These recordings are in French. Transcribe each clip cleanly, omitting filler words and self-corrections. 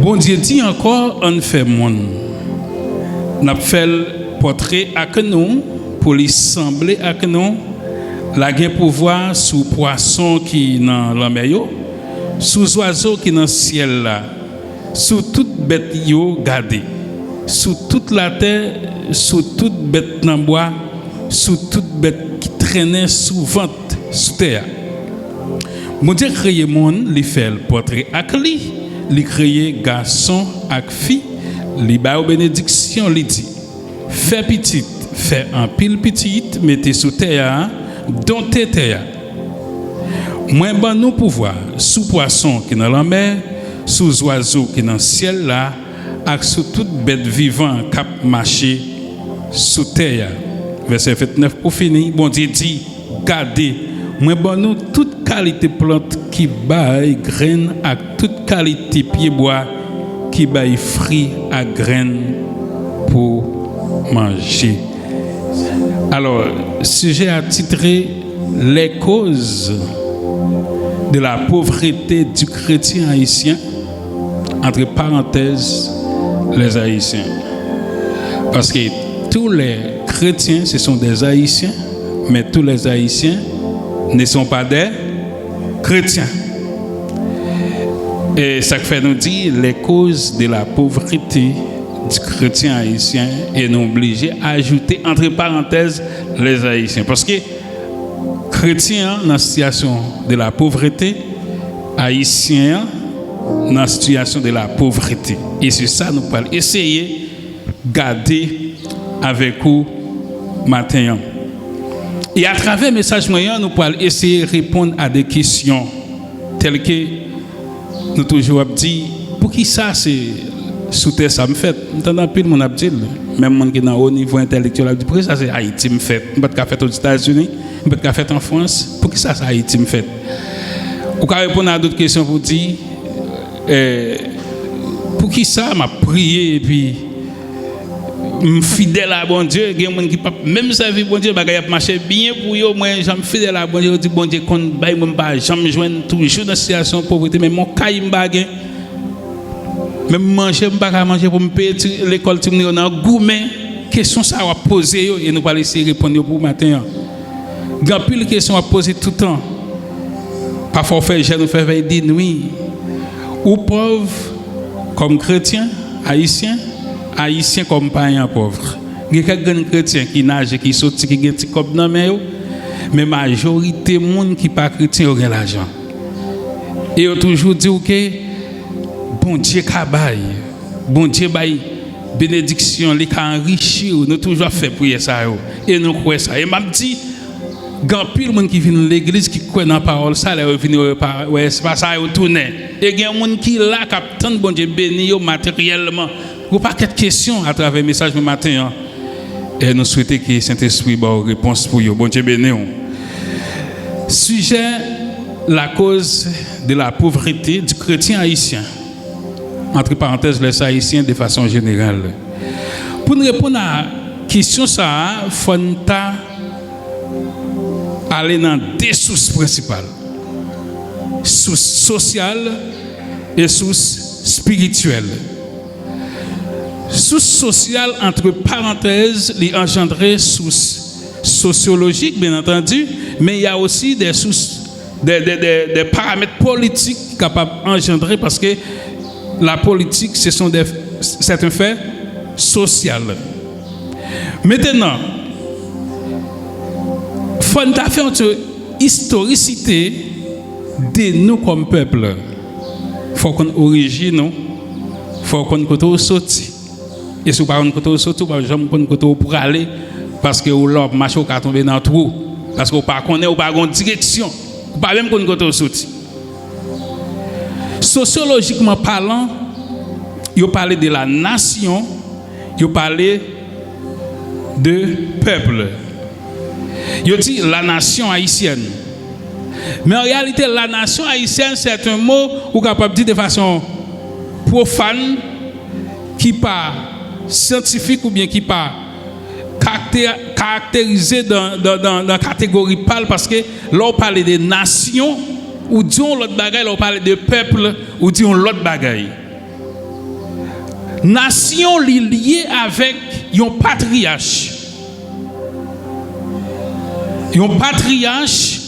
Bon Dieu dit encore, on fait monde. N'a fait le portrait avec nous pour lui sembler avec nous. La gain pouvoir sous poisson qui dans la mer, sous oiseau qui dans le ciel là, sous toute bête yo gardé, sous toute la terre, sous toute bête dans bois, sous toute bête qui traînait sous vente sous terre. Mon Dieu créé monde, il fait le portrait avec lui, il créé garçon avec fille, il ba bénédiction, il dit fais petit, fais un pile petit, mettez sous terre, domptez terre. Moi ban nous pouvoir sous poisson qui dans la mer, sous oiseau qui dans le ciel là, et sous toute bête vivante qui marché sous terre. Verset 29 pour finir, bon Dieu dit gardez moi ban nous toute qualité plante qui baille graine avec toute qualité pied bois qui baille fruit à graines pour manger. Alors, sujet à titrer les causes de la pauvreté du chrétien haïtien, entre parenthèses, les haïtiens. Parce que tous les chrétiens, ce sont des haïtiens, mais tous les haïtiens ne sont pas des chrétiens. Et ça fait nous dire les causes de la pauvreté du chrétien haïtien et nous obligés à ajouter entre parenthèses les haïtiens. Parce que chrétiens dans la situation de la pauvreté, haïtiens dans la situation de la pauvreté. Et c'est ça nous allons essayer de garder avec vous matin. Et à travers le message moyen, nous allons essayer de répondre à des questions telles que nous toujours dit pour qui ça c'est sous terre ça me fait. Entendant pile mon abdil, même mon qui dans haut niveau intellectuel dit pour qui ça c'est Haïti me fait. On peut pas faire aux États-Unis, on peut pas faire en France, pour qui ça c'est Haïti me fait. Ou quand répondre à d'autres questions pour dire pour qui ça m'a prié et puis fidèle à bon Dieu, il y a des gens qui même servir bon Dieu, bagay a marché bien pour eux, moi j'aime fidèle à bon Dieu, dit bon Dieu qu'on bail moi pas jamais joindre toujours dans situation de pauvreté, mais mon caille m'bagay même manger m'pa manger pour me payer l'école tu me dans gourmet, question ça va poser et nous pas essayer répondre pour matin. Grand pile question à poser tout le temps. Parfois faire jeune nous faire veille de nuit. Ou pauvre comme chrétien, haïtien comme païen pauvre. Il y a quelques chrétiens qui nagent, qui sautent, qui ont des copes dans mais la majorité des gens qui ne sont pas chrétiens ont l'argent. Et ils ont toujours dit que bon Dieu kabaye, bon Dieu baille bénédiction, les ka enrichir, nous toujours fait prier ça et nous croyons ça. Et m'a dit grand pile monde qui vient l'église qui croit dans la parole ça là venir ouais c'est pas ça retourner. Et il y a des gens qui là captant bon Dieu béni matériellement. Ou pas quelques questions à travers le message de matin. Et nous souhaitons que Saint-Esprit ait une réponse pour vous. Bon Dieu béni. Sujet, la cause de la pauvreté du chrétien haïtien. Entre parenthèses, les haïtiens de façon générale. Pour nous répondre à la question, il faut aller dans deux sources principales. Source sociale et source spirituelle. Source sociale, entre parenthèses, les engendrer sources sociologiques, bien entendu, mais il y a aussi des sources, des paramètres politiques capables d'engendrer parce que la politique, c'est un fait social. Maintenant, il faut faire une historicité de nous comme peuple. Il faut qu'on origine, il faut qu'on sorti. Et si vous ne pouvez pas jamais pour aller parce que vous l'avez marché au tomber dans le trou. Parce que vous ne connaissez pas de direction. Vous ne pouvez même pas connaître sorti. Sociologiquement parlant, vous parlez de la nation, vous parlez de peuple. Vous dites la nation haïtienne. Mais en réalité, la nation haïtienne, c'est un mot ou capable de dire de façon profane qui pas scientifique ou bien qui pas caractérisé dans la catégorie pâle parce que là on parle de nation ou disons l'autre bagaille, là on parle de peuple ou disons l'autre bagaille. Nation liée avec un patriarche. Un patriarche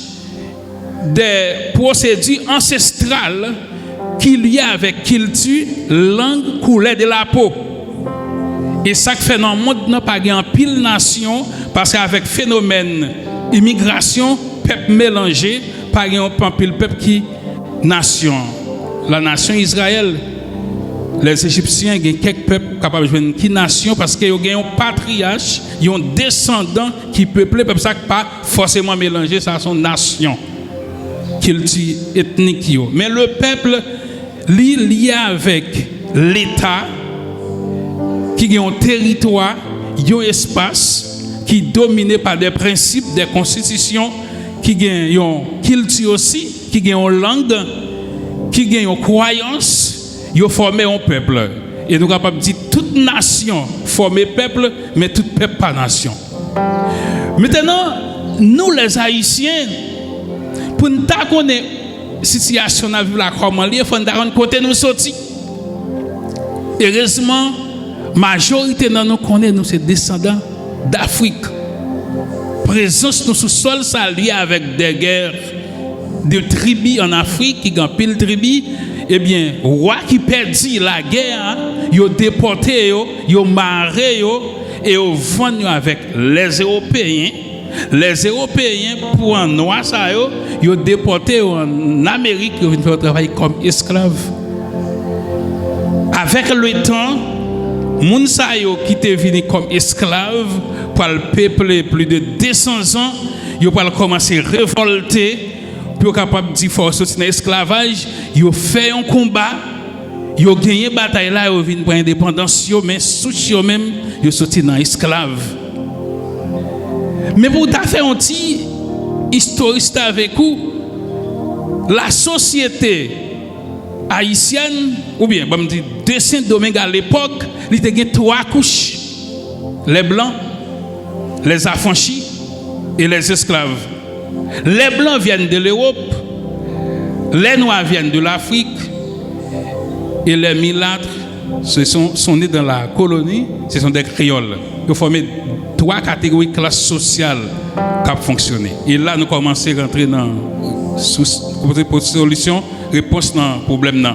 des procédures ancestrales qui liées avec culture, langue, couleur de la peau. Et ça fait dans le monde n'a pas en pile nation parce qu'avec phénomène immigration, peuple mélangé, pas un pile peuple qui nation. La nation Israël, les Égyptiens, il y a quelques peuples capables de jouer qui nation parce qu'il y a un patriarche, il y a un descendant qui peuple, peuple ça pas forcément mélangé, ça sont nation, culture ethnique. Mais le peuple lié avec l'État qui a un territoire, un espace qui est dominé par des principes, des constitutions, qui a une culture aussi, qui a une langue, qui a une croyance. Ils ont formé un peuple. Et nous sommes capables de dire toute nation forme peuple, mais tout peuple pas nation. Maintenant, nous les Haïtiens, pour nous connaître la situation à vivre comment il faut nous côté nous sortir. Heureusement, la majorité de nous connaît nous c'est descendants d'Afrique. Présence nous sous sol ça lié avec des guerres de tribus en Afrique qui ont pile tribus. Eh bien, roi qui perdit la guerre, ils ont déporté, ils ont marré, et ils ont vendu avec les Européens. Les Européens, pour un noir, ils ont déporté en Amérique, ils ont fait travailler comme esclaves. Avec le temps, les gens qui étaient venus comme esclaves, pour le peupler plus de 200 ans, ils ont commencé à révolter. Pour capable de forcer dans l'esclavage, ils ont fait un combat, ils ont gagné une bataille là, ils ont venu pour l'indépendance, mais sous eux même, ils sont sortis dans l'esclave. Mais pour faire un petit historiste avec vous, la société haïtienne, ou bien, je dis, de Saint-Domingue à l'époque, il y avait 3 couches: les blancs, les affranchis et les esclaves. Les blancs viennent de l'Europe, les noirs viennent de l'Afrique et les mulâtres sont nés dans la colonie, ce sont des créoles. Ils ont formé 3 catégories de classe sociale qui ont fonctionné. Et là, nous commençons à rentrer dans la solution, réponse dans le problème.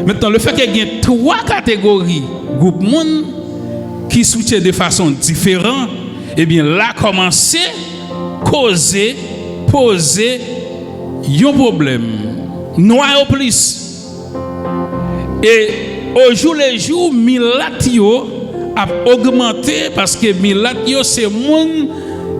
Maintenant, le fait qu'il y ait 3 catégories de groupes de monde qui soutiennent de façon différente, eh bien là, commencer à causer, poser un problème. Noir au plus. Et au jour le jour, Milatio a augmenté parce que Milatio, c'est le monde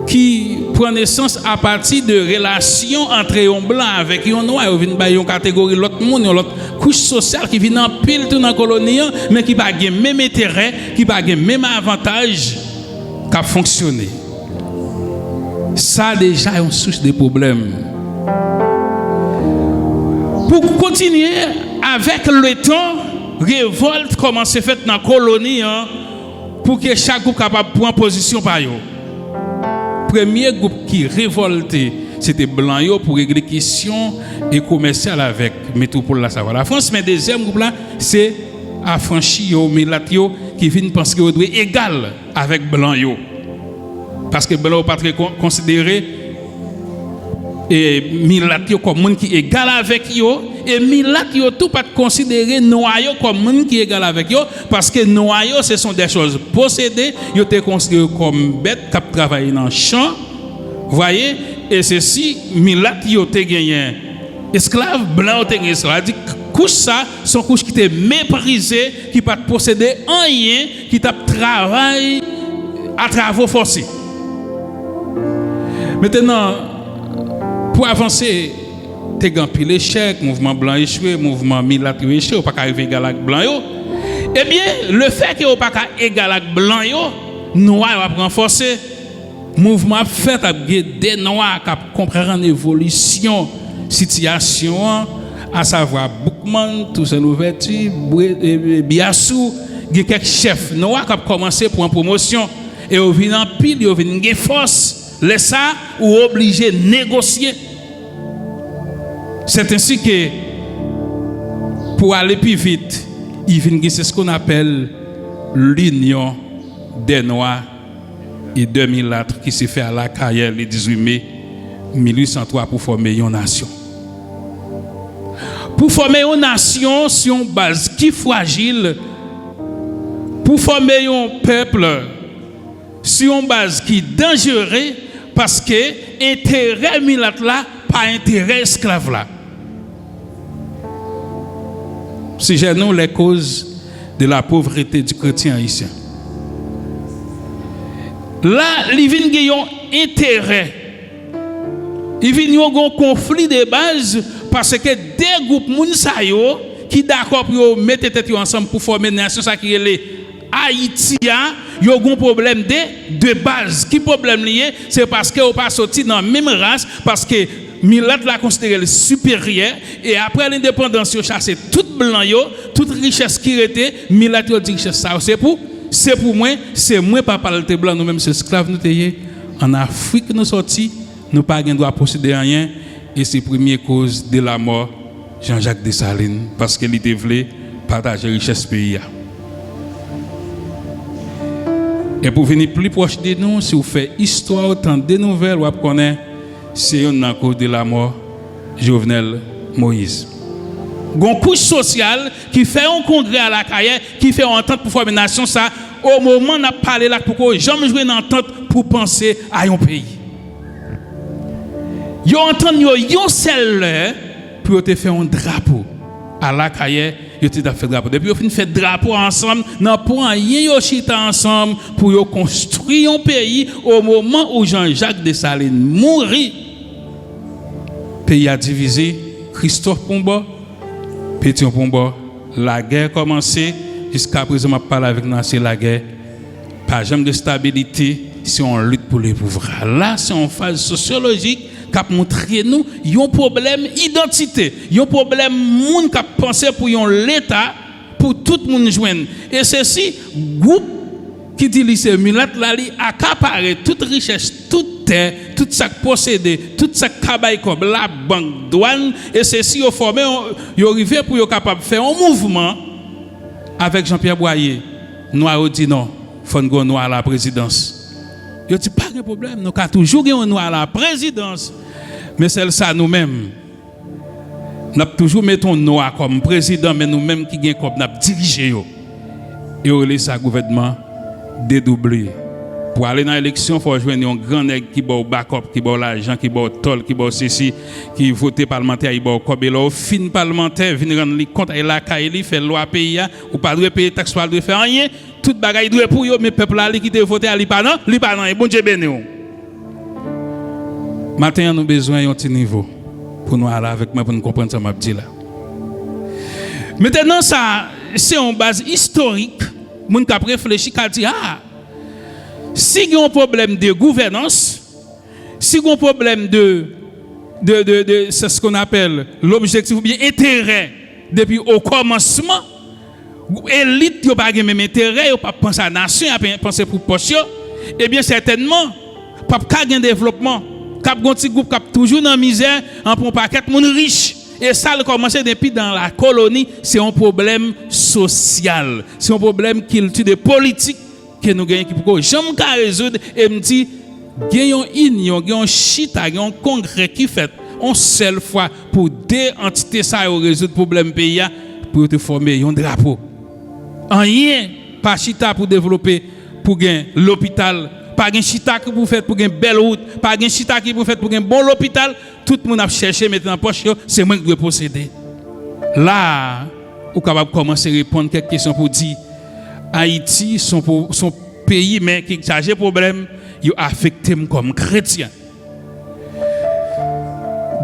qui prend naissance à partir de relations entre un blanc avec un noir. Il vient une catégorie, l'autre monde, l'autre couche sociale qui vient en pile dans la colonie, mais qui n'a pas le même intérêt, qui n'a pas le même avantage qui a fonctionné. Ça déjà est une source de problèmes. Pour continuer avec le temps, révolte commence à faire dans la colonie pour que chaque groupe soit capable de prendre position par eux. Premier groupe qui révoltait, c'était blanc pour régler les questions et commerciales avec métropole la savoir la France. Mais deuxième groupe là, c'est affranchi milatio qui viennent penser qu'ils doivent être égal avec blanc. Parce que blanc n'est pas très considéré et milatio comme monde qui est égal avec eux et milatio tout pas considéré noyau comme monde qui est égal avec eux parce que noyau ce sont des choses possédées, ils étaient considérés comme bêtes qui travaillent dans le champ, voyez, et ceci milatio te gagné esclave, blanc te gagné esclave, dit couche ça sont couches qui étaient méprisées, qui pas posséder rien, qui t'a travail à travaux forcés. Maintenant, pour avancer, tu as pile échec, mouvement blanc échoué, mouvement milatio échoué, pas arriver égal avec blanc. Eh bien, le fait que vous pas égal avec blanc, noir va renforcer. Mouvement fait avec des noirs qui comprennent l'évolution, situation, à savoir Boukman, tout ça l'ouverture, Biassou, il y a quelques chefs noirs qui ont commencé pour une promotion et ils viennent en pile, ils viennent en force. Les ça ou obligé de négocier. C'est ainsi que pour aller plus vite, c'est ce qu'on appelle l'Union des Noirs et 2004 qui s'est fait à la carrière le 18 mai 1803 pour former une nation. Pour former une nation sur une base qui est fragile, pour former un peuple sur une base qui est dangereuse, parce que intérêt milat là, pas intérêt esclave là. Si j'ai nous les causes de la pauvreté du chrétien haïtien. Là, il vient un intérêt. Il vient un conflit de base parce que des groupes mounsayo qui d'accord pour mettre tête ensemble pour former une nation ça qui est les Haïtiens, il y a un problème de base. Qui problème lié? C'est parce que on pas sorti dans la même race parce que Milat l'a considéré supérieur et après l'indépendance il a chassé tout blanc yo, toute richesse qui était, Milat a dit richesse ça c'est pour moi papa le blanc nous même c'est esclaves nous étions en Afrique nous sorti, nous pas gain droit posséder rien et c'est première cause de la mort Jean-Jacques Dessalines parce qu'il était voulu partager richesse pays. Et pour venir plus proche de nous, si vous faites histoire, autant de nouvelles, vous connaissez, c'est une cause de la mort Jovenel Moïse. Une couche sociale qui fait un congrès à la carrière, qui fait une entente pour former une nation, ça, au moment où on a parlé là, pour que jamais jouer une entente pour penser à un pays. Vous entendez un seul pour te faire un drapeau à la carrière. Yo ti fait drapeau depuis on fait drapeau ensemble nan pour rien yo chita ensemble pour yo construire un pays au moment où Jean-Jacques Dessalines mourit pays a divisé Christophe Pomba Pétion Pomba la guerre commencé jusqu'à présent m'a parlé avec nous c'est la guerre pas jamais de stabilité si on lutte pour le pouvoir là c'est en phase sociologique qui montre nous un problème identité, un problème monde qui pensé pour l'État pour tout le monde joindre. Et ceci groupe qui dit lycée Milat là li accaparer toute richesse, toute terre, tout ça possédé, tout ça cabaye comme la banque douane et ceci au formé yo arrivé pour yo capable faire un mouvement avec Jean-Pierre Boyer. Noir dit non, faut un noir à la présidence. Yo dit pas de problème, nous avons toujours un noir à la présidence. Mais c'est ça nous-mêmes. Nous avons toujours mis un noir comme président, mais nous-mêmes qui avons comme nous dirigé. Et on laisse le gouvernement dédoubler. Pour aller dans l'élection, il faut joindre un grand nègre qui va backup, qui va l'argent, qui va tol, qui va ceci, qui vote parlementaire, qui va comme là, fin parlementaire, vient rendre compte à la CAILI, fait loi pays, ou pas de payer taxe, pas de faire rien. Tout bagaille doit pour eux, mais peuple là qui te voté à l'Ipanan, et bon Dieu béni. Maintenant, nous avons besoin d'un petit niveau pour nous aller avec moi pour nous comprendre ce que je dis là. Maintenant, ça, c'est une base historique. Nous avons réfléchi à dire, si il y a un problème de gouvernance, si il y a un problème de c'est ce qu'on appelle l'objectif ou bien intérêt depuis au commencement, l'élite n'a pas le même intérêt, n'a pas pensé à la nation, n'a pas pensé pour poche, eh bien certainement, pas de développement. Cap gonti groupe cap toujours dans misère en pour paquet monde riche et ça a commencé depuis dans la colonie c'est un problème social c'est un problème de politique que nous gagnons qui pour jamais qu'à résoudre et me dit gagnons union gagnons chita gagnons congrès qui fait une seule fois pour deux entités ça résoudre problème pays pour te former un drapeau rien pas chita pour développer pour gagner l'hôpital pas un chita qui pour faire pour une belle route, pas un chita qui pour faire pour un bon hôpital, tout le monde a cherché maintenant en poche, c'est moi qui dois posséder. Là, vous capable commencer à répondre quelques questions pour dire Haïti son pays mais qui chargé problème, il affecté comme chrétien.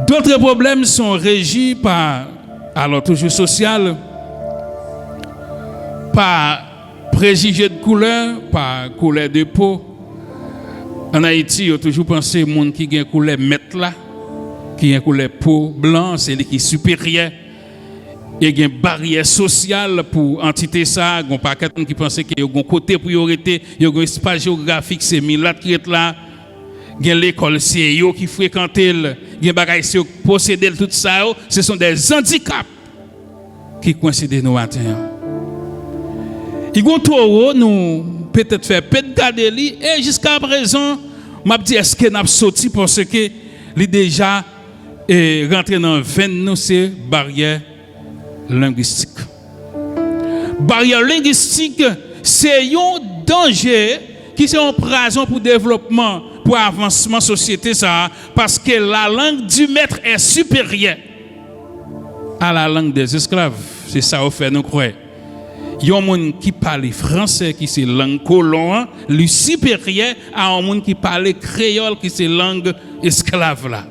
D'autres problèmes sont régis par alors toujours social par préjugés de couleur, par couleur de peau. En Haïti, on a toujours pensé que les gens qui ont une couleur mètre là, qui ont une couleur peau blanc, c'est qui est supérieur. Il y a une barrière sociale pour entité ça. Il y a un paquet de gens qui pensent qu'il y a un côté priorité, il y a un espace géographique, c'est Milat qui est là. Il y a l'école, c'est eux qui fréquentent. Il y a des bagages qui possèdent tout ça. Ce sont des handicaps qui coïncident nos matins. Il y a un taureau, nous peut-être faire peut-être garder lui et jusqu'à présent, m'a dit est-ce que n'a sorti parce que il déjà rentré dans 20 nous c'est barrière linguistique. Barrière linguistique, c'est un danger qui est un raison pour développement, pour avancement société ça parce que la langue du maître est supérieure à la langue des esclaves. C'est ça au fait nous croyons. Il y a un monde qui parle français qui c'est langue colon, lui supérieur à un monde qui parle créole qui c'est langue esclave là.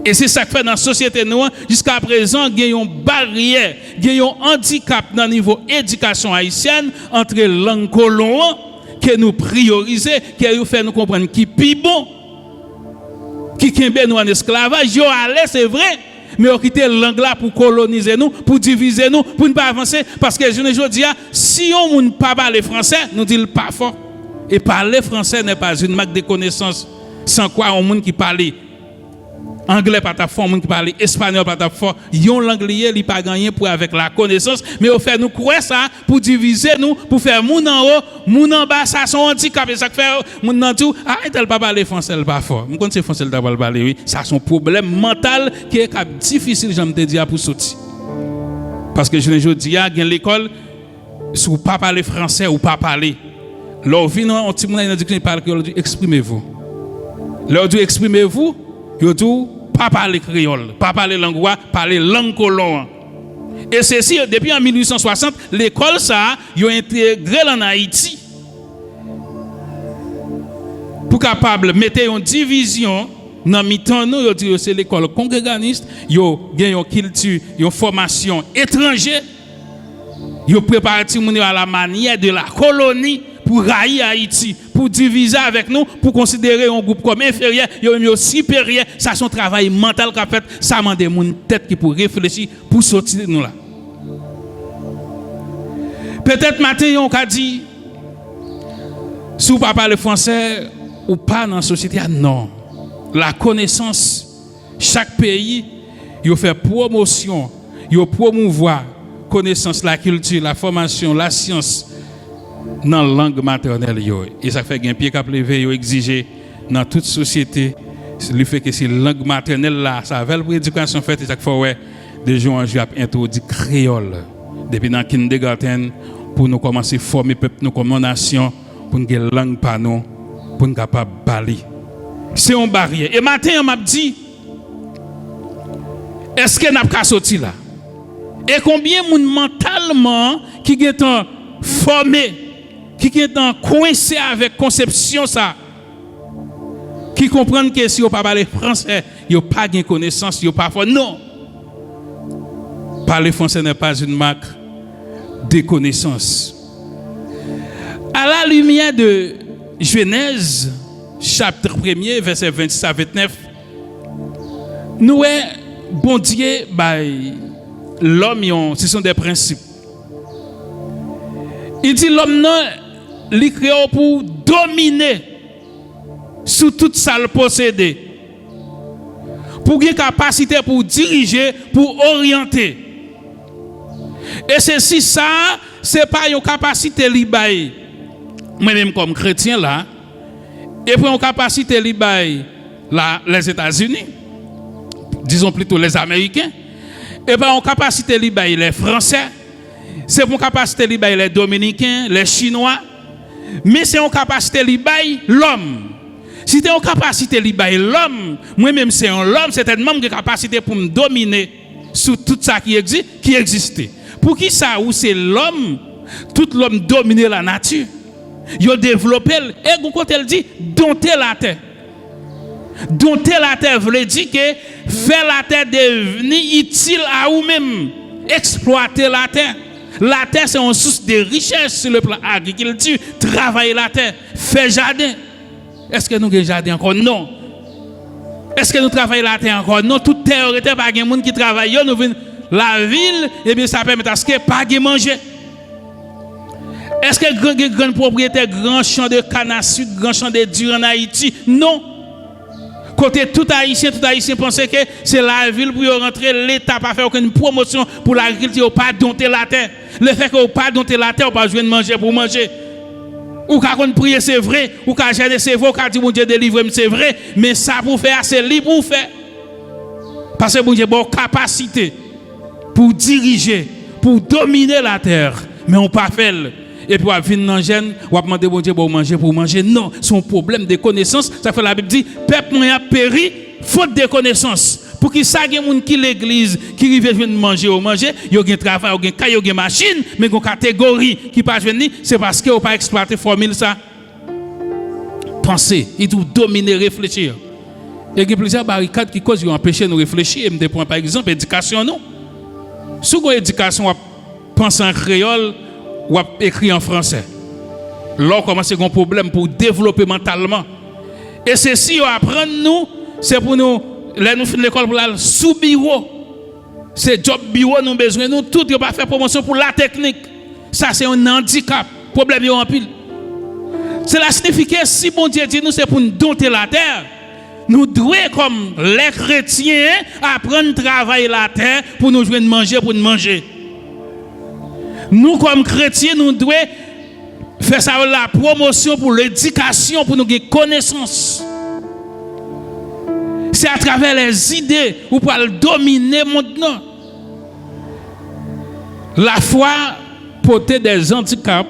Et c'est ça que fait dans la société nous jusqu'à présent, il y a une barrière, il y a un handicap dans le niveau éducation haïtienne entre langue colon que nous priorisons, qui nous fait nous comprendre qui est bon, qui est nous en esclavage, yo allez c'est vrai. Mais on quitte langue là pour coloniser nous, pour diviser nous, pour ne pas avancer. Parce que je ne dis pas, si on ne parle pas français, nous disons pas fort. Et parler français n'est pas une marque de connaissance. Sans quoi, on monde qui parle anglais pas ta fort, on monde qui parle espagnol pas ta fort, yon langue lié, il pas gagné pour avec la connaissance, mais on fait nous croire ça pour diviser nous, pour faire moun en haut, moun en bas, ça son handicap, et ça fait moun en tout, ah, il pas parler français, il pas fort. Moi quand c'est français, il pas parler, oui, ça son problème mental qui est difficile, j'aime te dire pour sortir. Parce que je ne dis à l'école, si vous pas parler français ou pas parler, leur vie non, on petit moun dit qu'il parle que exprimez-vous. Leur dit exprimez-vous, yo dit pas parler créole, pas parler langue, parler langue colon. Et ceci depuis en 1860, l'école ça, yo intégré en Haïti. Pour capable mettre une division dans mi-temps nous, yo dit c'est l'école congréganiste, yo gagne une culture, une formation étrangère. Yo prépare ti moun à la manière de la colonie pour railler Haïti, pour diviser avec nous, pour considérer un groupe comme inférieur, un supérieur. Ça, c'est un travail mental qu'a fait. Ça demande une tête qui pour réfléchir, pour sortir de nous là. Peut-être matin, on a dit, si vous ne parlez pas français ou pas dans la société, non. La connaissance, chaque pays, il fait promotion, il promouvoir la connaissance, la culture, la formation, la science, dans la langue maternelle. Et ça fait qu'un pied qu'à lever, exiger dans toute société, le fait que c'est la langue maternelle là, ça va pour l'éducation faite, et chaque fois, ouais, des gens ont introduit créole depuis dans kindergarten pour nous commencer à former peuple nous comme nation, pour que la langue par nous, pour nous capable de parler. C'est une barrière. Et matin, on m'a dit, est-ce que n'a pas sorti là? Et combien de monde mentalement qui est formé, qui est coincé avec conception ça, qui comprennent que si on ne parle pas français, il n'y a pas de connaissance, il n'y a pas de non. Parler français n'est pas une marque de connaissance. À la lumière de Genèse, chapitre 1er, verset 26 à 29, nous, bon Dieu, l'homme, ce sont des principes. Il dit l'homme, il est créé pour dominer sur tout ça le posséder. Pour une capacité pour diriger, pour orienter. Et ceci, ça, ce n'est pas une capacité libaye. Moi-même comme chrétien là, et puis une capacité libaye les États-Unis, disons plutôt les Américains, et puis une capacité libaye les Français, c'est pour une capacité libaye les Dominicains, les Chinois, mais c'est une capacité libaye l'homme. Si tu as une capacité libaye l'homme, moi-même c'est un l'homme, c'est une même capacité pour me dominer sur tout ça qui existait. Pour qui ça ou c'est l'homme, tout l'homme domine la nature. Il a développé, et quand elle dit, dompter la terre. Dompter la terre veut dire que faire la terre devenir utile à vous-même. Exploiter la terre. La terre, c'est une source de richesse sur le plan agriculture. Travailler la terre. Faire jardin. Est-ce que nous avons jardin encore? Non. Est-ce que nous travaillons la terre encore? Non. Toute terre n'était pas de monde qui travaille. Nous venons la ville, et bien ça permet à ce que pas de manger. Est-ce que grand propriétaire, grand champ de canne à sucre, grand champ de dur en Haïti? Non. Côté tout haïtien pensait que c'est la ville pour rentrer, l'État pas faire aucune promotion pour l'agriculture, pas dompter la terre. Le fait que pas dompter la terre, pas jouer de manger pour manger. Ou qu'à prier c'est vrai, ou qu'à gêner c'est vrai, ou qu'à dire mon Dieu délivre c'est vrai, mais ça pour faire c'est libre pour faire. Parce que mon Dieu a une capacité pour diriger, pour dominer la terre, mais on pas fait. Et puis on vient dans gêne, on demander bon Dieu pour manger. Non, son problème de connaissance, ça fait la Bible dit peuple moi a péri faute de connaissance. Pour qui ça gen moun qui l'église qui rive joindre manger, yo gen travail, yo gen caille, yo gen machine, mais gon catégorie qui pas joindre, c'est parce que on pas exploiter formule ça. Penser, il doit dominer, réfléchir. Il y a plusieurs barricades qui causent empêcher nous réfléchir, me point par exemple éducation non. Sous une éducation on pense en créole ou écrit en français. Là, commence un problème pour développer mentalement. Et ceci, apprendre nous, c'est pour nous, là, nous finissons l'école pour aller sous bureau. C'est job bureau, nous besoin, nous, tout, il pas faire promotion pour la technique. Ça, c'est un handicap. Problème, en pile. Cela signifie que si bon Dieu dit nous, c'est pour nous dompter la terre. Nous devons, comme les chrétiens, apprendre à travailler la terre pour nous jouer de manger, pour nous manger. Nous, comme chrétiens, nous devons faire ça la promotion pour l'éducation, pour nous gagner connaissance. C'est à travers les idées où pour dominer le monde. La foi portait des handicaps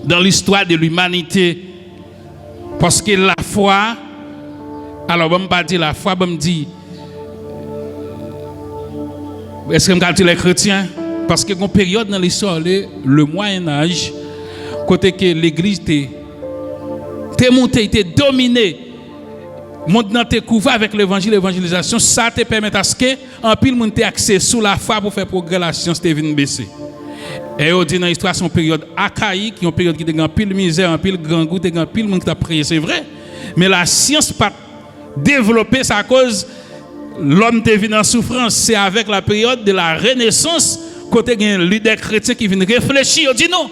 dans l'histoire de l'humanité. Parce que la foi, alors je ne vais pas dire la foi, je me dis, est-ce que je vais dire les chrétiens? Parce qu'il y a une période dans l'histoire, le Moyen-Âge, côté que l'Église était montée, était dominée, le monde était couvert avec l'évangile, l'évangélisation, ça te permet à ce que en pile monde ait accès sous la foi pour faire progrès la science te vient baisser. Et on dit dans l'histoire c'est une période archaïque, une période qui a pile misère, un pile grand goût, un pile monde qui a prié, c'est vrai. Mais la science pas développée ça à cause l'homme te vient en souffrance, c'est avec la période de la Renaissance. Côté un leader chrétien qui vient réfléchir, on dit non.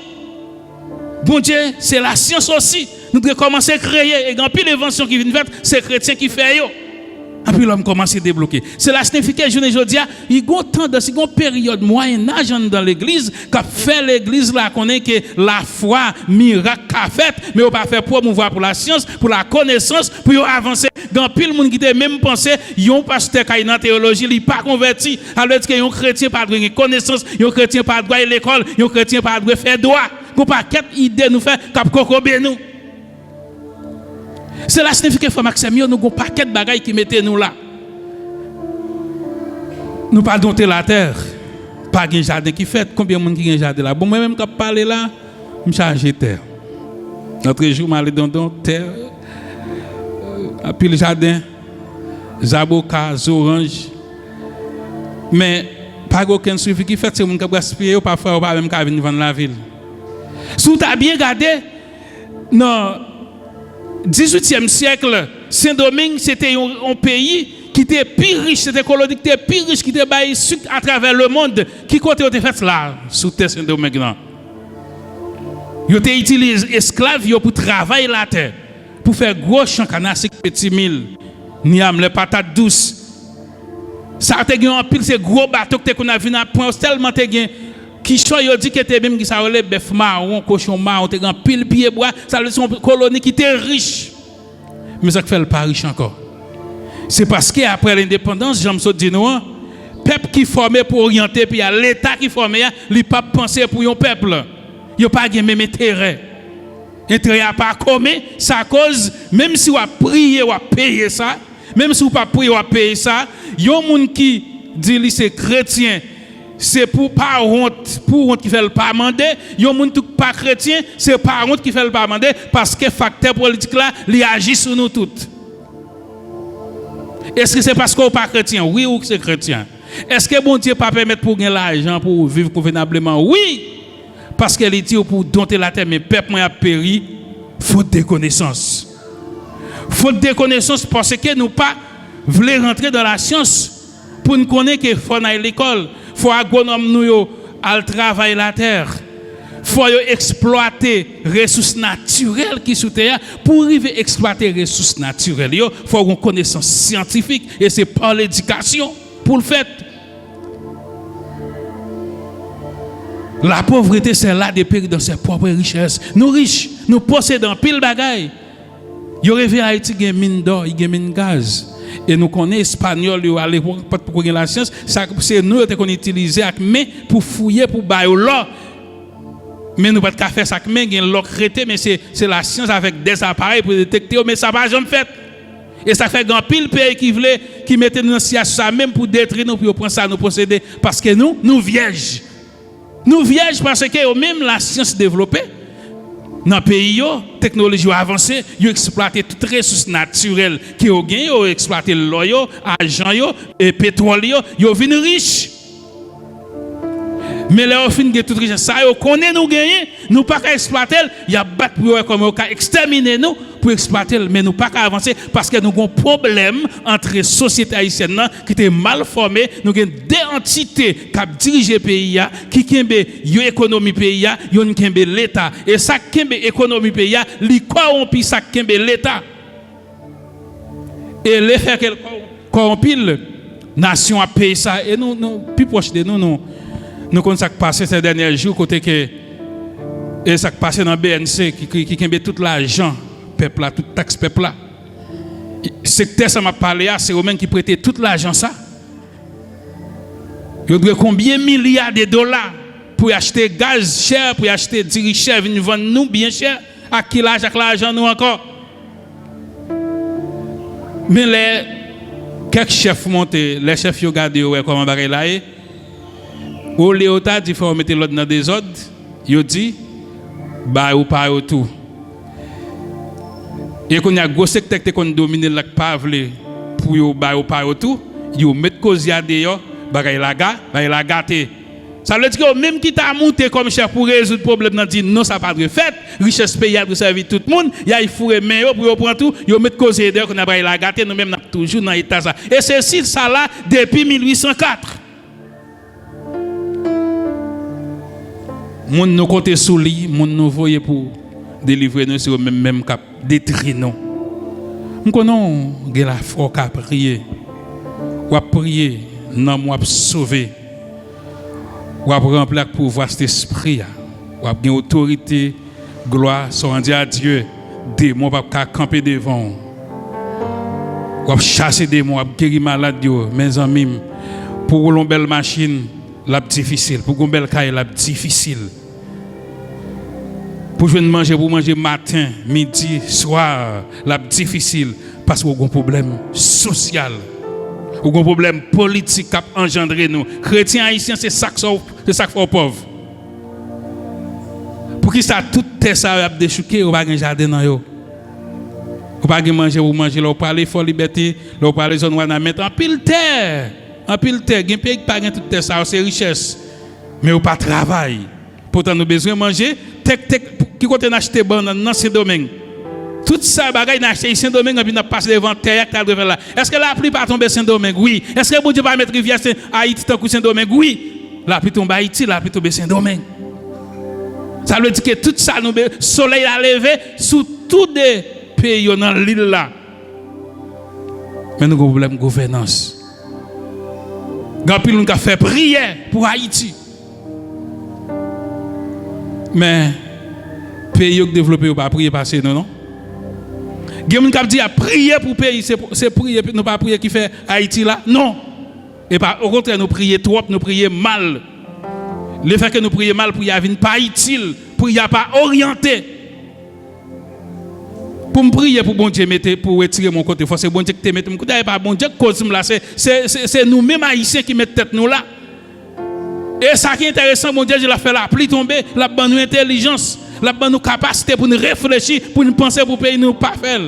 Bon Dieu, c'est la science aussi. Nous devons commencer à créer. Et quand puis l'invention qui vient faire, c'est chrétien qui fait. Et puis l'homme commence à débloquer. Cela signifie que je ne dis pas, il y a une tendance, il y a une période Moyen-Âge dans l'église, qui fait l'église là, connaît que la foi, miracle qu'a fait, mais on pas fait promouvoir pour la science, pour la connaissance, pour avancer. Dans pile monde qui a même pensé, yon pasteur qui dans théologie, il pas converti, alors que yon chrétien pas de connaissance, yon chrétien pas droit à l'école, yon chrétien pas droit faire droit. Qu'on pas quatre idées nous faire cap cocobe nous. Cela signifie que faut Maxime, nous avons un paquet de bagailles qui mettent nous là. Nous pas dompter la terre. Pas de jardin qui fait. Combien de monde qui a un jardin là? Bon, moi-même, quand je parle là, je charge terre. Notre jour, je suis dans terre. Puis le jardin, zaboka, orange. Mais pas aucun suivi qui fait, c'est mon qui gaspille, ou parfois, ou pas même qui venir vendre la ville. Si tu as bien regardé, non. 18e siècle, Saint-Domingue, c'était un pays qui était plus riche, c'était une colonie qui était plus riche, qui était baillé à travers le monde. Qui côté était fait là, sous terre Saint-Domingue? Ils ont utilisé les esclaves pour travailler la terre, pour faire gros champs canassi, petits mille, niam, les patates douces. Ça a été un pile, ces gros bateaux qu'on a vu dans le point, tellement qui choisit dit que était même qui ça relève bœuf marron, cochon marron, t'es grand pile pied bois, ça c'est une colonie qui était riche. Mais ça fait le pas riche encore. C'est parce que après l'indépendance, Jean Msot dit nous, peuple qui formé pour orienter puis à l'état qui formé, il pas penser pour un peuple. Il pas de même intérêt. Intérêt à pas commun, ça cause même si on a prié ou a payé ça, même si on pas prié ou a payé ça, il y a un monde qui dit lui c'est chrétien. C'est pour pas honte qui fait le pas demander. Il y a des gens qui pas chrétien, c'est pas honte qui fait le pas demander parce que facteur politique là, il agit sur nous toutes. Est-ce que c'est parce qu'on pas chrétien? Oui ou que c'est chrétien? Est-ce que bon Dieu pas permettre pour gagner l'argent pour vivre convenablement? Oui. Parce qu'elle dit pour dompter la terre mais peuple a péri faute de connaissance. Faute de connaissance parce que nous pas voulons rentrer dans la science pour nous connaître qu'il faut aller à l'école. Il faut agronome nous al travailler la terre. faut exploiter les ressources naturelles qui sont sous terre. Pour arriver à exploiter les ressources naturelles, il faut avoir une connaissance scientifique et c'est par l'éducation pour le faire. La pauvreté, c'est là de périr dans ses propres richesses. Nous riches, nous possédons pile bagaille. Yo rêvé Haïti gen mine d'or, il gen mine gaz. Et nous connaissons espagnol à l'époque pour la science, c'est nous qu'on utilisé avec main pour fouiller pour bailler l'or. Mais nous pas de faire ça avec main, gen l'or crété mais c'est la science avec des appareils pour détecter mais ça va jamais fait. Et ça fait grand pile pays qui mettait nous dans ça même pour détruire nous pour prendre ça nous posséder parce que nous vierges. Nous vierges parce que même la science développée dans le pays, technologie avancée, ils exploitent toutes les ressources naturelles qui ont gagné, ils exploitent l'eau, l'argent, et le pétrole, ils viennent riches. Mais là, au fin de toute richesse, ça, ils connaissent nous gagner, nous pas qu'à exploiter, il y a battre pour comme on exterminer nous pour exploiter, mais nous pas qu'à avancer parce que nous avons un problème entre les sociétés haïtiennes qui étaient mal formées, nous avons des entités qui dirigent le pays, qui kembe l'économie pays, qui kembe l'État. Et ça kembe l'économie pays, li corrompi ça kembe l'État. Et l'effet qu'elle corrompi, la nation a payé ça. Et nous, plus proche de nous connaissons ce qui passé ces derniers jours, côté que et ça qui passé dans le BNC qui kembe tout l'argent peuple là, toute taxe peuple là. Secteur ça m'a parlé c'est eux-mêmes qui prêtaient tout l'argent ça. Ils doivent combien de milliards de dollars pour acheter gaz cher, pour acheter diri cher, venir vendre nous bien cher. À qui l'argent nous encore? Mais les quelques chefs montés, les chefs ont regardé comment bagay là est. Au Léota dit faut mettre l'ordre dans des ordres. Ils dit bah ou pas tout. Et qu'on a gros secteur qui domine la pavle pour yo ba ou pas tout, yo mettre cause ya dehors, bagay la gâté. Ça veut dire que même qui t'a monté comme chef pour résoudre problème nan dit non ça pas de fait, richesse pays a de servir tout le monde, y a il fourrer main pour yo prendre tout, yo mettre cause dehors qu'on a bagay la gâté nous même toujours dans état ça. Et c'est ça là depuis 1804. Moun nous compter sous lui, moun nous voyer pour délivrer nous sur même cap détruire nous. Nous connaissons la foi qu'à prier. Ou à prier, non moi sauver. Ou à remplir le pouvoir cet esprit. Ou à gagner autorité, gloire, sont rendu à Dieu. Démons pas camper devant. Ou à chasser des démons, à guérir malade mes amis. Pour une belle machine, la difficile. Pour une belle caille, la difficile. Pour manger matin, midi, soir, la difficile parce qu'on a un problème social, on a un problème politique qui a engendré nous. Chrétiens haïtiens, c'est ça qui fait pauvre. Pour qui ça tout ça a déchouqué, on va pas jardin dans yo. On va pas manger ou manger, on parler fort liberté, on parler zone où on mettre en pile terre, gen pays qui pas toute terre ça c'est richesse. Mais on pas travail. Pourtant nous besoin manger, qui compte acheter banane dans ce domaine. Tout ça bagaille n'acheter Saint-Domingue et puis n'a passé devant terre qui devant là. Est-ce que la pluie pas tomber Saint-Domingue? Oui. Est-ce que bon Dieu va mettre rivière Haïti tant que Saint-Domingue? Oui. La pluie tombe Haïti, la pluie tombe Saint-Domingue. Ça veut dire que tout ça nous soleil a levé sous tous les pays dans l'île là. Mais nous avons un problème de gouvernance. Grand pile nous a fait prière pour Haïti. Mais pays qui développé ou pas prier passer non. Gen qui dit à prier pour pays c'est prier nous pas prier qui fait Haïti là non. Et pas au contraire nous prier trop, nous prier mal. Le fait que nous prions mal pour y avoir pas utile, pour y pas orienté. Pour me prier pour bon Dieu mettre pour retirer mon côté, c'est bon Dieu qui te mette mon côté pas bon Dieu cause là c'est nous mêmes haïtiens qui mettent tête nous là. Et ça qui est intéressant, mon Dieu, il a fait la pluie tomber, la bonne intelligence, la bonne capacité pour nous réfléchir, pour nous penser pour pays nous pas faire.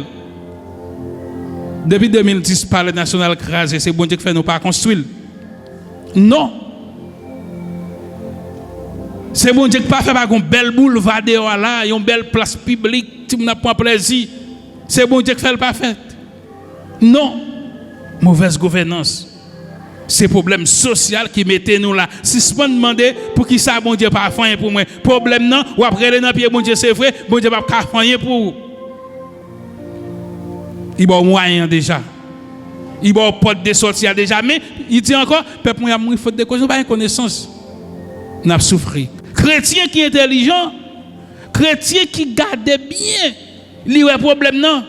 Depuis 2010, par le national crasé, c'est bon Dieu qui fait nous pas construire. Non. C'est bon Dieu qui pas fait par un bel boulevard dehors là, une belle place publique, tu n'as pas plaisir. C'est bon Dieu qui fait le pas fait. Non. Mauvaise gouvernance. C'est problème social qui mettait nous là. Si je me demander pour qui ça, bon Dieu, pas faire pour moi. Problème non, ou après les dans pied, bon Dieu, c'est vrai, bon Dieu, pas faire pour. Il y a moyen déjà. Il y a porte de sortir déjà. Mais il dit encore, peuple, il y a une faute de cause, pas une connaissance. N'a souffert. Chrétien qui est intelligent, chrétien qui garde bien, il y a un problème non.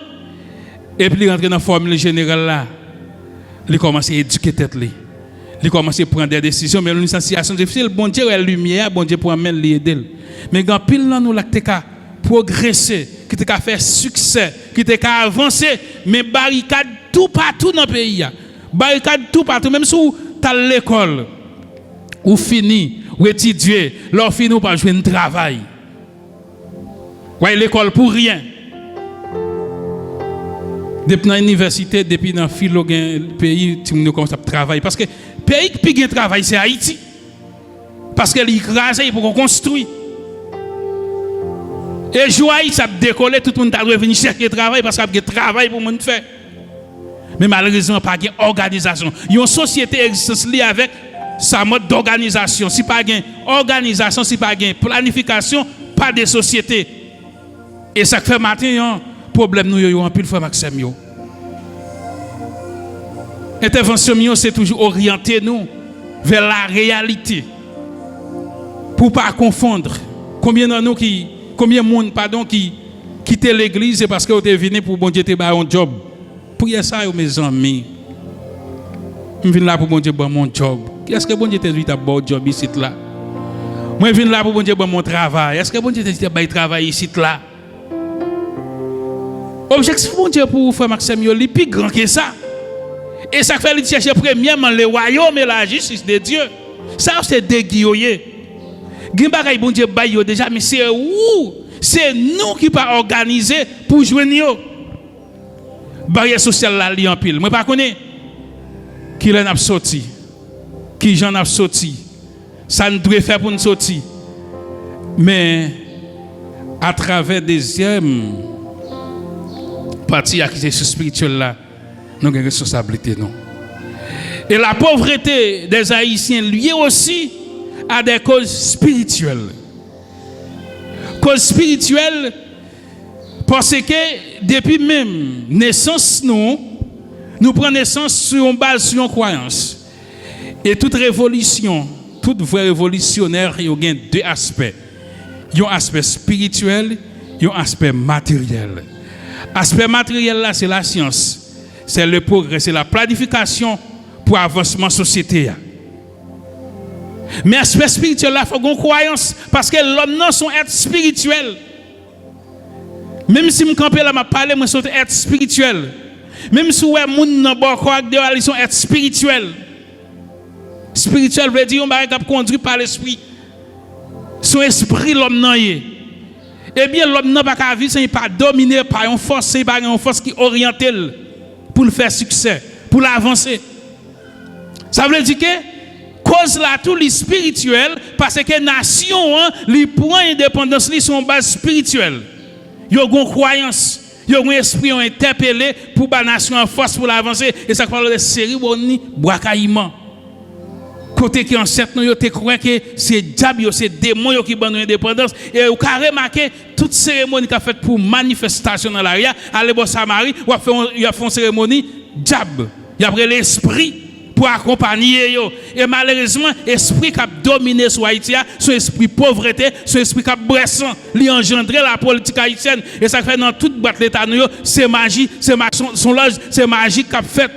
Et puis il rentre dans la formule générale là. Il commence à éduquer tête là. Il commence à prendre des décisions, mais une situation difficile, bon Dieu est lumière, bon Dieu pour amener l'aider. Mais quand pile dans nous là qui t'a progresser, qui t'a faire succès, qui t'a avancer, mais barricade tout partout dans le pays. Barricade tout partout, même si tu as l'école, ou fini, ou étudier, leur fini ou pas jouer un travail. Ouais, l'école pour rien. Depuis l'université, depuis dans le pays, tu commences à travailler. Parce que le pays qui a travail, c'est Haïti. Parce qu'elle est écrasée pour qu'on construise. Et joie, ça a décollé, tout le monde doit venir chercher travail parce qu'il y a travail pour le faire. Mais malheureusement, pas de organisation. Il y a une société existe liée avec sa mode d'organisation. Si pas de organisation, si pas de planification, pas de société. Et ça fait matin, problème nous yo en pile fois Maxime yo. Intervention c'est toujours orienter nous vers la réalité. Pour pas confondre. Combien de nous combien de monde qui quitte l'église c'est parce que vous êtes venu pour bon Dieu te ba un job. Pour ça mes amis. Je viens là pour bon Dieu ba mon job. Est-ce que bon Dieu te dit ta bon job ici là? Moi je viens là pour bon Dieu ba mon travail. Est-ce que bon Dieu te dit ba travail ici là? Objectif bon Dieu pour frère Maxime il est plus grand que ça. Et ça fait il chercher premièrement le royaume et la justice de Dieu. Ça c'est déguioyer. Gen bagay bon Dieu bay yo déjà mais c'est où? C'est nous qui pas organiser pour joindre yo. Barrière sociale là li en pile. Moi pas connais qui l'en a sorti. Qui j'en a sorti. Ça nous doit faire pour nous sortir. Mais à travers deuxième partie accusation spirituelle là, nous avons une responsabilité non. Et la pauvreté des Haïtiens liée aussi à des causes spirituelles. Causes spirituelles parce que depuis même naissance nous prenons naissance sur une base sur une croyance. Et toute révolution, toute vraie révolutionnaire, il y a deux aspects. Il y a un aspect spirituel, il y a un aspect matériel. L'aspect matériel là, c'est la science, c'est le progrès, c'est la planification pour l'avancement de la société. Mais l'aspect spirituel là, il faut qu'on croyance parce que l'homme non son être spirituel. Même si je campe là, je parle, moi, c'est être spirituel. Même si ouais, moun nan bon quoi ils sont être spirituel. Spirituel veut dire on va être conduit par l'esprit. Son esprit l'homme nan yé. Eh bien l'homme n'a pas qu'à vivre sans pas dominé par une force, c'est pas une force qui oriente pour le faire succès, pour l'avancer. Ça veut dire que cause là tout les spirituel parce que nation li prend indépendance li son base spirituelle. Yo gon croyance, yo gon esprit interpellé pour ba nation en force pour l'avancer et ça parle de cérémonie brakaïman. Côté qui ancêtre nous yo te croit que c'est diable c'est démon qui ban indépendance et au carré marqué toute cérémonie qu'a fait pour manifestation dans l'aria aller bon Samarie ou a fait une cérémonie diable il y a après l'esprit pour accompagner yo et malheureusement esprit qui a dominé sur Haïti son esprit pauvreté son esprit qui a bressant li engendrer la politique haïtienne et ça fait dans toute boîte l'état nous c'est magie c'est son loge c'est magie qui a fait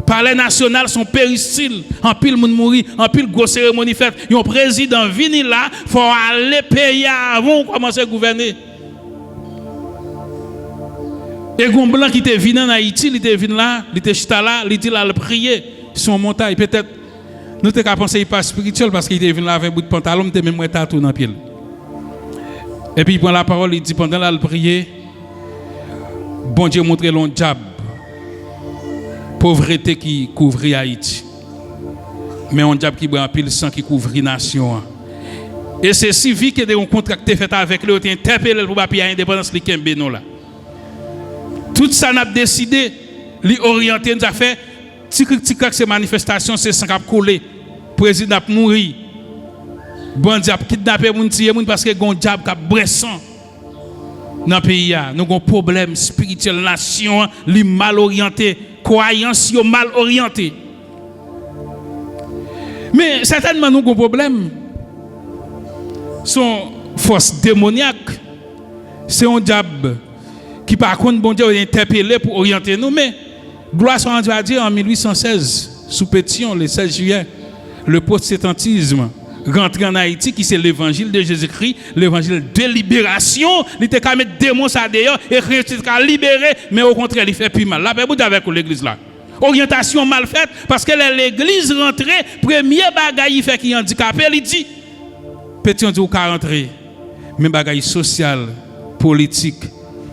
par les nationales sont péristyle en pile moun mouri en pile grosse cérémonie faite yon président vini là faut aller payer avant commencer à gouverner et gon blanc qui était venu en Haïti il était venu là il était chita là il était là le prier son montagne peut-être nous t'ai qu'à penser il pas spirituel parce qu'il était venu là avec un bout de pantalon était même tatou dans pied et puis il prend la parole il dit pendant là le prier bon Dieu montre l'on diable pauvreté qui couvrit Haïti. Mais on diable qui boit un pile sang qui couvrit nation. Et c'est si vite que des contrats fait avec lui, interpellé pour papier indépendance li kembe là. Tout ça n'a décidé, li orienter nous a fait Petit ces manifestations, c'est sans cap coller. Président a mouru. Bandi a kidnappé moun tirer moun parce que gon diable cap bressan. Dans le pays, nous avons un problème spirituel, nation, li mal orienté, croyance mal orienté. Mais certainement nous avons un problème. Son force démoniaque, c'est un diable qui par contre bon Dieu a interpellé pour orienter nous. Mais gloire soit rendue à Dieu en 1816, sous Pétion, le 16 juillet, le protestantisme rentré en Haïti, qui c'est l'évangile de Jésus-Christ, l'évangile de libération. Il était qu'à mettre démons ça d'ailleurs et Christ a libéré, mais au contraire, il fait plus mal. Là, vous avec l'église là. Orientation mal faite, parce que l'église rentrée, premier bagaille il fait qui est handicapé, il dit, petit on dit ou qu'à rentrer, mais bagaille social, politique,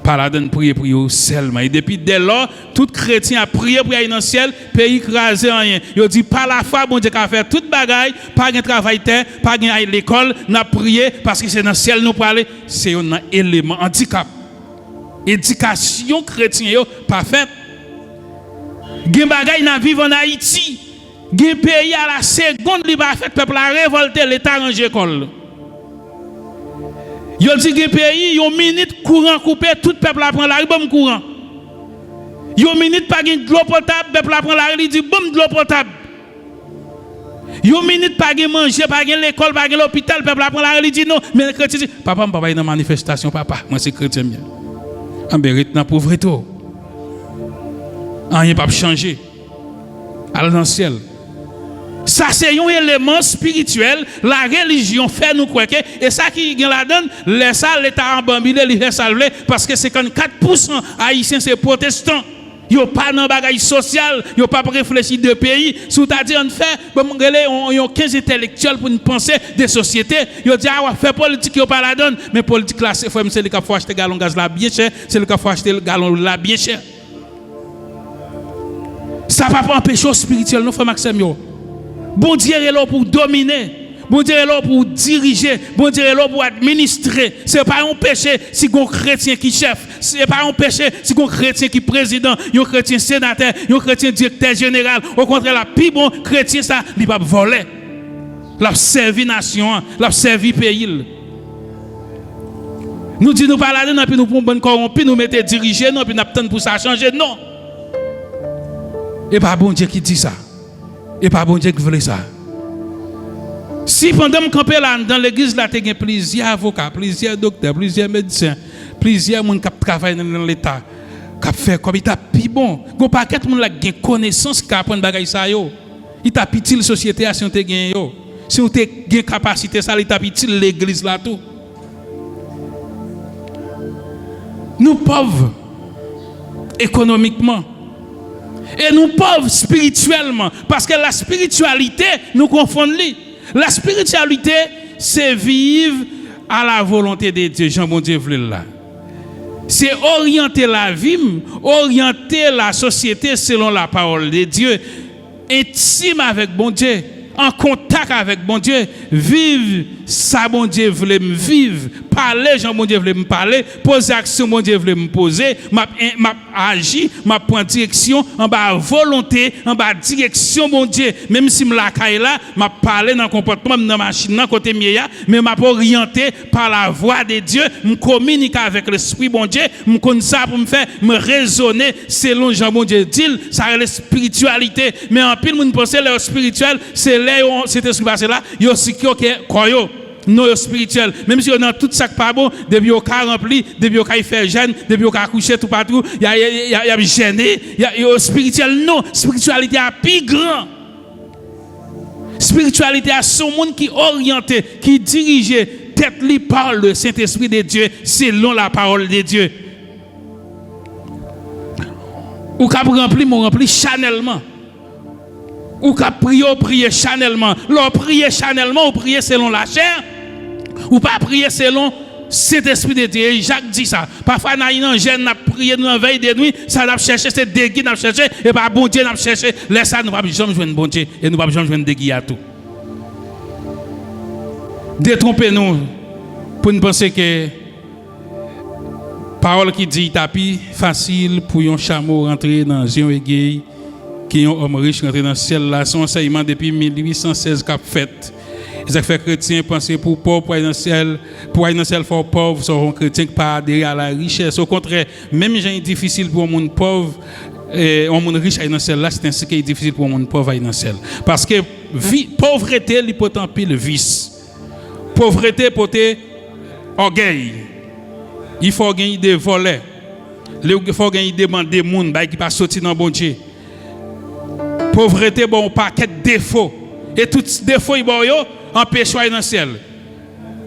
par la donne prier pour eux seulement. Et depuis dès lors, tout chrétien a prié pour aller dans le ciel, pays écrasé rien. Il dit par la foi, bon Dieu a fait toute bagaille, pas de travail terre, pas de aller à l'école, n'a prié parce que c'est dans le ciel nous parler, c'est un élément handicap. Éducation chrétienne pas faite. Gen bagay nan vivre en Haïti. Gen pays à la seconde li pas fait peuple a révolté l'état ranger école. Yo dit gen pays yon minute courant coupé tout peuple a prend la rue bon courant. Yon minute pas gen de l'eau potable peuple a prend la rue dit bon de l'eau potable. Yon minute pas gen manger pas gen l'école pas gen l'hôpital peuple a prend la rue dit non mais chrétien dit papa papa dans manifestation papa moi c'est chrétien bien. En vérité dans pauvreté. Rien pas changer. Aller dans le ciel. Ça c'est un élément spirituel. La religion fait nous croire que et ça qui gagne la donne, les ça l'état en bambile, il fait salver parce que 54% haïtiens c'est protestants. Yo pas dans bagaille social, yo pas réfléchir de pays. Si t'as dit on fait, on 15 intellectuels pour une pensée des sociétés. Yo dit ah fait politique yo pas la donne, mais politique là c'est le cas faut acheter gallon gaz là bien cher, c'est le cas faut acheter le gallon là bien cher. Ça ne va pas empêcher au spirituel, nous, frère Maxime. Bon Dieu est là pour dominer. Bon Dieu est là pour diriger. Bon Dieu est là pour administrer. Ce n'est pas un péché si un chrétien qui chef. Ce n'est pas un péché si un chrétien qui président, un chrétien sénateur, un chrétien directeur général. Au contraire, la plus bon chrétien, ça, il ne va pas voler. Il a servi nation, il a servi pays. Nous disons, nous parlons, puis nous prenons bonne corrompu, nous mettons diriger, puis nous attendons pour ça changer. Non. Et pas bon Dieu qui dit ça. Et pas bon Dieu qui veut ça. Si pendant que je là dans l'église, là, il y a plusieurs avocats, plusieurs docteurs, plusieurs médecins, plusieurs gens qui travaillent dans l'État, qui font comme il t'a plus bon. Il n'y a pas de gens qui ont connaissance qui apprennent des choses. Il t'a pitié la société si on t'a gagné. Si on t'a gagné capacité, ça, il t'a pitié l'église là tout. Nous pauvres économiquement. Et nous pauvres spirituellement. Parce que la spiritualité, nous confondons. La spiritualité, c'est vivre à la volonté de Dieu. Jean bon Dieu voulait là. C'est orienter la vie, orienter la société selon la parole de Dieu. Intime avec bon Dieu. En contact avec bon Dieu. Vivre ça bon Dieu voulait me vivre. Parler, Jean bon Dieu voulait me parler. Poser action, bon Dieu voulait me poser. M'a agi, m'a prendre direction en bas volonté, en bas direction bon Dieu. Même si me la caille là, m'a parler dans comportement dans machine dans côté mien, mais m'a orienté par la voix de Dieu, me communiquer avec l'esprit bon Dieu, me connait ça pour me faire me raisonner selon Jean bon Dieu dit, ça c'est la spiritualité. Mais en pile monde penser le spirituel, c'est là c'était ce qui passe là, yo si koyo non spirituel, même si on a tout ça pas bon, depuis au cas rempli, depuis au cas fait jeûne, depuis au cas coucher tout partout, il y a gêné, il y a spirituel non, spiritualité a plus grand. Spiritualité a son monde qui orienté, qui dirige tête li par le Saint-Esprit de Dieu selon la parole de Dieu. Ou cap rempli mon rempli chanellement. Ou cap prier chanellement. L'on prier chanellement ou prier selon la chair. Ou pas prier selon cet esprit de Dieu. Jacques dit ça. Parfois, dans une jeune, n'a prié dans la veille de nuit, ça n'a cherché, c'est des guides n'a cherché, et pas bon Dieu n'a cherché. Laisse ça, nous ne pouvons jamais jouer bon Dieu, et nous ne pouvons jamais jouer des guides à tout. Détrompez-nous pour nous penser que parole qui dit tapis facile pour un chameau rentrer dans un aiguille qui est un homme riche rentré dans le ciel là, son enseignement depuis 1816 qu'a fait. Ça fait chrétien penser pour pauvre pour aller dans le ciel faut pauvre, sont chrétiens qui pas adhérer à la richesse. Au contraire, même gens difficile pour un monde pauvre et un monde riche aller dans le ciel là, c'est ainsi qu'il est difficile pour un monde pauvre aller dans le ciel. Parce que pauvreté il peut en pile vice. Pauvreté peut orgueil. Il faut gagner des volets. Il faut gagner des demander monde qui pas sortir dans bon Dieu. Pauvreté bon paquet de défauts et tous défauts ils bon yo empêche aller dans le ciel.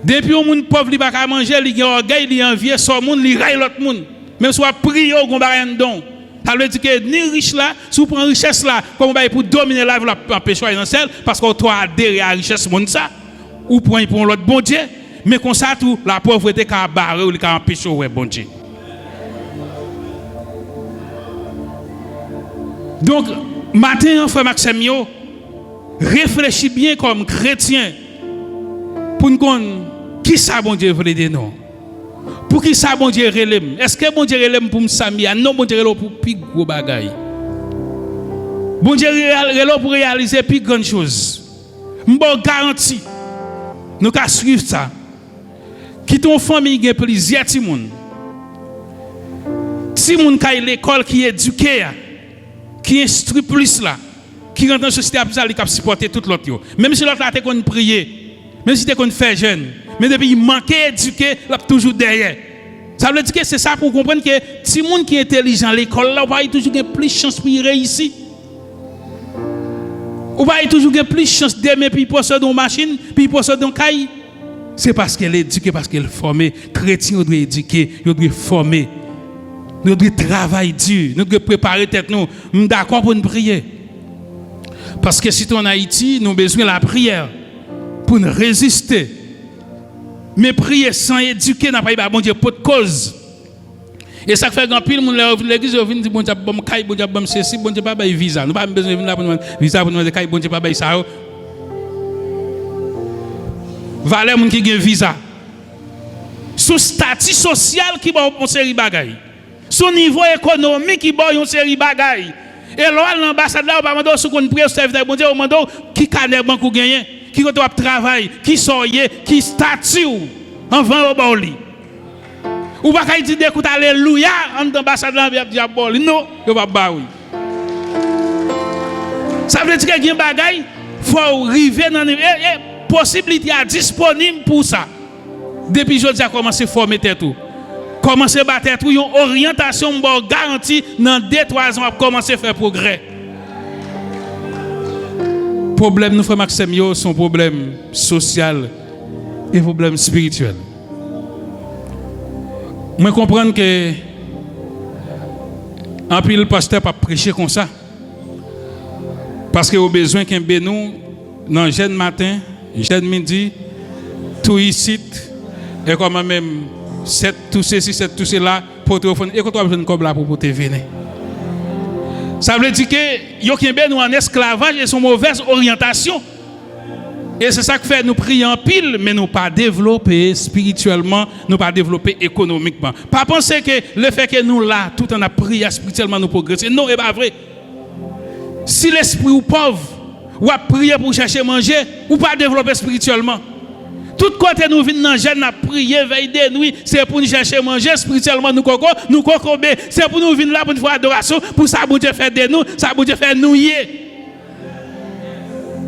Depuis un monde pauvre il pas à manger, il a orgueil, il envie son monde, il raille l'autre monde. Même soit prier au gon don. Ça veut dire que ni riche là, si vous prenez richesse là, comme pour dominer la vie, empêcher aller dans le ciel parce qu'on doit adhérer à la richesse monde ça ou pour l'autre bon Dieu, mais comme ça tout la pauvreté qu'a barrer ou qu'a empêcher ouais bon Dieu. Donc matin frère Maxime réfléchis bien comme chrétien pour nous connaître qui ça bon Dieu veut aider nous. Pour qui ça bon Dieu relève? Est-ce que bon Dieu relève pour Samia? Non, bon Dieu relève pour plus gros bagaille. Bon Dieu relève pour réaliser plus grande chose. M'bon garantie. Nous ca suivre ça. Qui ton famille gagne plaisir ti moun. Ti moun kay l'école qui éduqué, qui instruit plus là. Qui rentre dans la société à plus aller cap supporter tout l'autre yo. Même si l'autre là t'es qu'on prier, même si t'es qu'on fait jeune, mais depuis il manque éduquer, là toujours derrière. Ça veut dire que c'est ça pour comprendre que si monde qui est intelligent à l'école là, va toujours gagner plus chance pour y réussir. Ou va toujours gagner plus chance d'aimer puis posséder une machine, puis posséder un cahier. C'est parce qu'elle est éduquée, parce qu'elle est formée. Chrétien doit éduquer, il doit former. Nous devons travailler dur, nous devons préparer tête nous. Nous d'accord pour nous prier. Parce que si tu es en Haïti, nous avons besoin de la prière pour nous résister. Mais prier sans éduquer n'a pas eu bon Dieu pour de cause. Et ça fait grand pile monde l'église vient dire bon Dieu bon caille bon Dieu bon ceci bon Dieu pas bail visa. Nous pas besoin de venir là pour visa pour demander caille bon Dieu pas bail ça. Valeur monde qui gagne visa. Son statut social qui ba on série bagaille. Son niveau économique qui ba on série bagaille. Et là l'ambassade là on pas demander sous qu'on prier serviteur bon Dieu on demande qui carnet banque ou gagner, qui doit travail, qui soyez, qui statut en vent au boli. Ou pas dire écoute alléluia en ambassade là vient dire boli non, yo pas ba oui. Ça veut dire que gagne bagaille faut arriver dans possibilité disponible pour ça. Depuis je a commencé à former tout. Commencer à battre tout, une orientation garantie dans 2-3 ans, commencer à faire progrès. Problème nous frère Maxime son problème social et problème spirituel. Moi comprendre que en pile le pasteur pas prêcher comme ça. Parce que au besoin qu'un nous dans jeune matin, jeune midi, tout ici et comme même tout ceci, tout cela, pour téléphone, et quand tu as besoin de comme là pour te venir. Ça veut dire que yo qui nous en esclavage et son mauvaise orientation. Et c'est ça qui fait nous prier en pile, mais nous pas développer spirituellement, nous pas développer économiquement. Pas penser que le fait que nous là, tout en a prié spirituellement, nous progresser. Non, c'est pas vrai. Si l'esprit est pauvre, ou a prié pour chercher manger, ou pas développer spirituellement. Tout côté nous venons dans jeune à prier veille de nuit, c'est pour nous chercher manger spirituellement nous coco, c'est pour nous venir là pour nous faire adoration, pour ça bon Dieu faire de nous, ça bon Dieu faire nous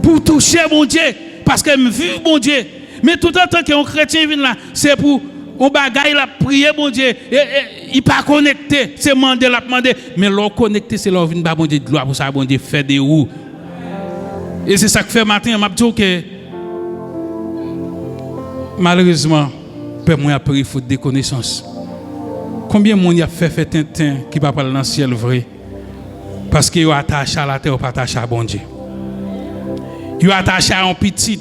pour toucher mon Dieu parce que me vivre mon Dieu. Mais tout en tant qu'un chrétien vient là, c'est pour on bagaille la prier mon Dieu, il pas connecté, c'est demander la demander, mais l'on connecté c'est leur venir bon Dieu de gloire pour ça bon Dieu faire des roues. Et c'est ça que fait matin m'a dit que malheureusement, père moi a pris faute de connaissance. Combien de monde a fait tintin qui va parler dans le ciel vrai? Parce qu'il est attaché à la terre, pas attaché à bon Dieu. Il est attaché à un petit,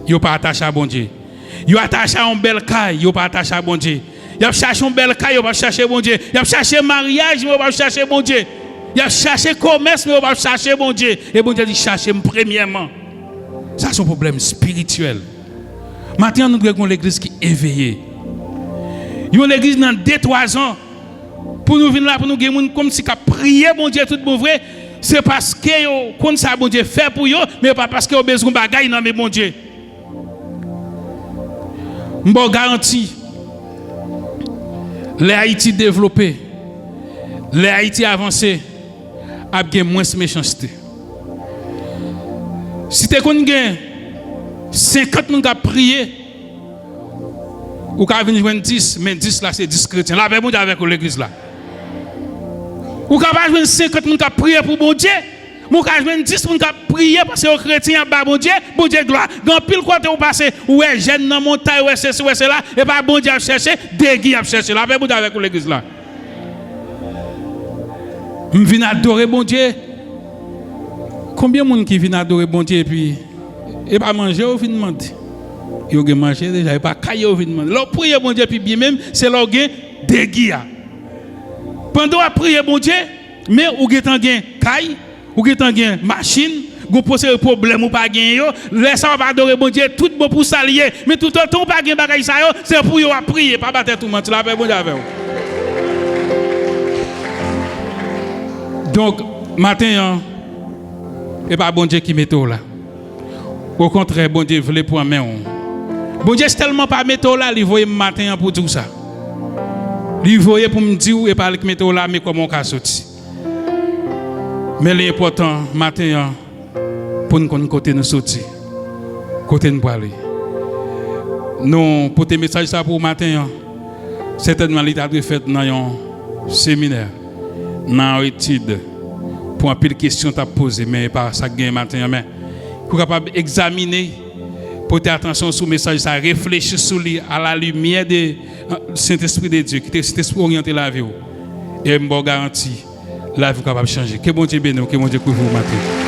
il pas attaché à bon Dieu. Il est attaché à un bel caille, il pas attaché à bon Dieu. Il a cherché un bel caille, il pas chercher bon Dieu. Il a cherché mariage, il pas chercher bon Dieu. Il a cherché commerce, mais il pas chercher bon Dieu. Et bon Dieu dit chercher premièrement. Ça c'est un problème spirituel. Maintenant, nous avons l'église qui est éveillée. Nous avons l'église dans 2-3 ans. Pour nous venir là, pour nous gagner comme si qu'à prier, bon Dieu, tout bon vrai. c'est parce que yo comme ça bon Dieu fait pour yo, mais pas parce que yo besoin bagaille non mais bon Dieu. M'bon garantie. Les Haïti développés, les Haïti avancés, a bien moins de méchanceté. Si tu as 50 personnes qui ont prié, ou qui ont venir 10, mais 10 là c'est 10 chrétiens. Là, bon Dieu avec l'église là. Ou qui ont 50 personnes qui ont prié pour bon Dieu, ou qui ont 10 personnes qui ont prié parce que les chrétiens ont bon Dieu gloire. Dans pile côté où passer, ouais, jeune dans montagne, ouais, c'est là, et pas bon Dieu a cherché, déguis a cherché. Là, bon Dieu avec l'église là. Je viens adorer bon Dieu. Combien de monde qui vient adorer bon Dieu et pas manger au fin de demander. Ils ont mangé déjà, et pas cailler au fin de demander. Leur prier bon Dieu puis bien même, c'est leur gain déguis. Pendant à prier bon Dieu, mais ou getan gain caille, ou getan gain machine, vous posez un problème ou pas gain yo, laisse ça va adorer bon Dieu, tout bon pour s'allier, mais tout le temps pas gain bagaille ça yo, c'est pour yo à prier, pas battre tout le monde, la paix bon Dieu avec vous. Donc matin et pas bon Dieu qui met là. Au contraire, bon Dieu voulait pour main. Bon Dieu c'est tellement pas mettre là, il voyait matin pour tout ça. Il voyait pour me dire et pas le mettre là mais comment on va sortir. Mais l'important matin pour nous côté nous sortir. Côté nous aller. Non, pour tes messages ça pour matin certainement l'état de fait dans un séminaire, dans une étude pour un peu de questions t'a posé mais pas ça gain matin mais pour capable examiner porter attention sur le message ça réfléchir sur lui à la lumière de Saint-Esprit de Dieu qui est Saint-Esprit orienté la vie et me garantit la vie capable changer que bon Dieu bénisse que bon Dieu couvre vous matin.